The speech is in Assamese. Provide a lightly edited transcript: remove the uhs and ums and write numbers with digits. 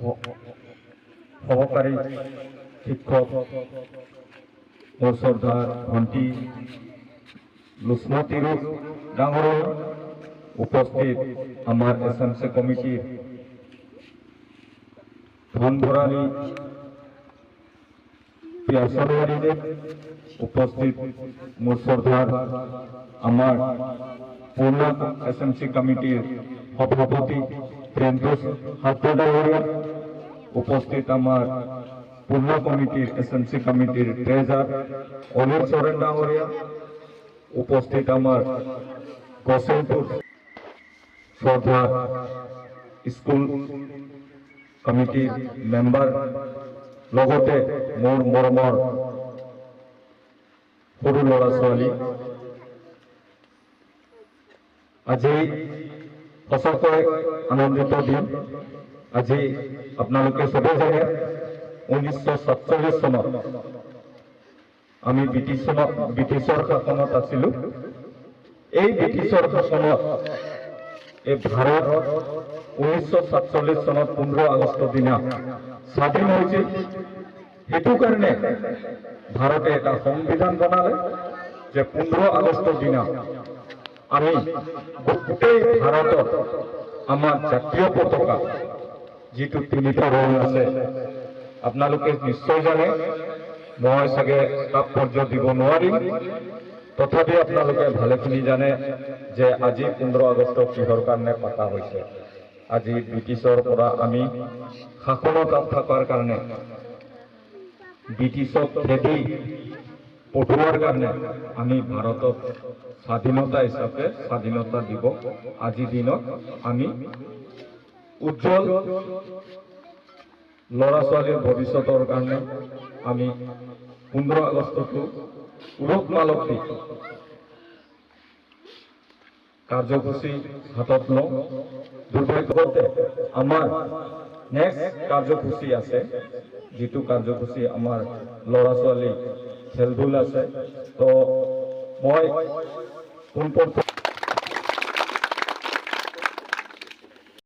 সহকাৰী শিক্ষক মোৰ শ্ৰদ্ধাৰ ভণ্টি লুচমতী ৰূপ ডাঙৰীয়া, উপস্থিত আমাৰ SMC কমিটিৰ ধনভৰালী পিয়াসৰওয়াৰীদেব, উপস্থিত মোৰ শ্ৰদ্ধাৰ আমাৰ পূৰ্ণ SMC কমিটিৰ সভাপতি প্ৰেমতোষ হাজৰা ডাঙৰীয়া, উপস্থিত আমাৰ পূৰ্ণ কমিটিৰ SMC কমিটিৰ ট্ৰেজাৰ অনিল চৰেন ডাঙৰীয়া, উপস্থিত আমাৰ গছেনপুৰ শ্ৰদ্ধাৰ স্কুল কমিটিৰ মেম্বাৰ, লগতে মোৰ মৰমৰ সৰু ল'ৰা ছোৱালী, আজি সঁচাকৈ আনন্দিত দিন। আজি আপোনালোকে চবেই জানে 1947 চনত আমি ব্ৰিটিছৰ শাসনত আছিলোঁ। এই ব্ৰিটিছৰ শাসনত এই ভাৰত 1947 চনত 15 আগষ্টৰ দিনা স্বাধীন হৈছিল। সেইটো কাৰণে ভাৰতে এটা সংবিধান বনালে যে 15 আগষ্টৰ দিনা আমি গোটেই ভাৰতত আমাৰ জাতীয় পতাকা যিটো 3টা ৰং আছে, আপোনালোকে নিশ্চয় জানে, মই চাগে তাৎপৰ্য দিব নোৱাৰিম, তথাপি আপোনালোকে ভালেখিনি জানে যে আজি 15 আগষ্ট কিহৰ কাৰণে পতা হৈছে। আজি ব্ৰিটিছৰ পৰা আমি শাসনত থকাৰ কাৰণে, ব্ৰিটিছক খেদি পঠোৱাৰ কাৰণে আমি ভাৰতত স্বাধীনতা হিচাপে স্বাধীনতা দিৱস আজিৰ দিনত আমি উজ্জ্বল ল'ৰা ছোৱালীৰ ভৱিষ্যতৰ কাৰণে আমি 15 আগষ্টটো উলট মালট দি কাৰ্যসূচী হাতত লওঁ। দুৰ্ভাগ্যবশতে আমাৰ নেক্সট কাৰ্যসূচী আছে, যিটো কাৰ্যসূচী আমাৰ ল'ৰা ছোৱালী খেল ধূল আছে। তো মই পোনপটীয়াকৈ